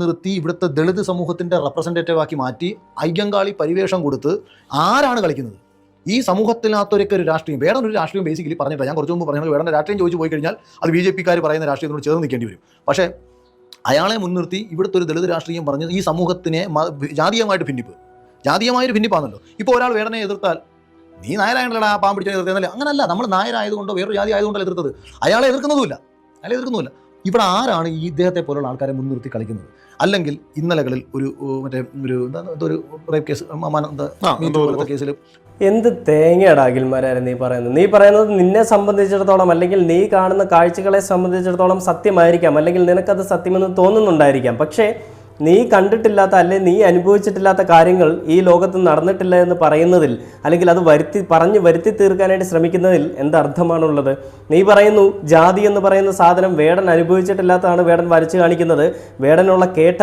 നിർത്തി ഇവിടുത്തെ ദളിത് സമൂഹത്തിൻ്റെ റെപ്രസെൻറ്റേറ്റീവ് ആക്കി മാറ്റി അയ്യങ്കാളി പരിവേഷം കൊടുത്ത് ആരാണ് കളിക്കുന്നത്? ഈ സമൂഹത്തിനകത്തൊക്കെ ഒരു രാഷ്ട്രീയം, വേറെ ഒരു രാഷ്ട്രീയം ബേസിക്കലി പറഞ്ഞിട്ടില്ല. ഞാൻ കുറച്ച് മുമ്പ് പറഞ്ഞത് വേറെ രാഷ്ട്രീയം ചോദിച്ചു പോയി കഴിഞ്ഞാൽ അത് BJP-ക്കാർ പറയുന്ന രാഷ്ട്രീയത്തിനോട് ചേർന്ന് നിൽക്കേണ്ടി വരും. പക്ഷേ അയാളെ മുൻനിർത്തി ഇവിടുത്തെ ഒരു ദളിത് രാഷ്ട്രീയം പറഞ്ഞ് ഈ സമൂഹത്തിനെ ജാതീയമായൊരു ഭിന്നിപ്പാണല്ലോ. ഇപ്പോൾ ഒരാൾ വേടനെ എതിർത്താൽ നീ നായരായണല്ലടാ പാമ്പ് പിടിച്ചാൽ എതിർത്തല്ലേ? അങ്ങനല്ല, നമ്മൾ നായരായതുകൊണ്ടോ വേറൊരു ജാതി ആയതുകൊണ്ടല്ല എതിർത്തത്. അയാളെ എതിർക്കുന്നുമില്ല. ഇവിടെ ആരാണ് ഈ ഇദ്ദേഹത്തെ പോലുള്ള ആൾക്കാരെ മുൻനിർത്തി കളിക്കുന്നത്? അല്ലെങ്കിൽ ഇന്നലകളിൽ ഒരു റേപ്പ് കേസ്, കേസിൽ എന്ത് തേങ്ങയുടെ അഖിൽമാരായിരുന്നു നീ പറയുന്നത് നിന്നെ സംബന്ധിച്ചിടത്തോളം, അല്ലെങ്കിൽ നീ കാണുന്ന കാഴ്ചകളെ സംബന്ധിച്ചിടത്തോളം സത്യമായിരിക്കാം, അല്ലെങ്കിൽ നിനക്കത് സത്യമെന്ന് തോന്നുന്നുണ്ടായിരിക്കാം. പക്ഷേ നീ കണ്ടിട്ടില്ലാത്ത, അല്ലെങ്കിൽ നീ അനുഭവിച്ചിട്ടില്ലാത്ത കാര്യങ്ങൾ ഈ ലോകത്ത് നടന്നിട്ടില്ല എന്ന് പറയുന്നതിൽ, അല്ലെങ്കിൽ അത് വരുത്തി തീർക്കാനായിട്ട് ശ്രമിക്കുന്നതിൽ എന്തർത്ഥമാണുള്ളത്? നീ പറയുന്നു ജാതി എന്ന് പറയുന്ന സാധനം വേടൻ അനുഭവിച്ചിട്ടില്ലാത്തതാണ് വേടൻ വരച്ച് കാണിക്കുന്നത്. വേടനുള്ള കേട്ട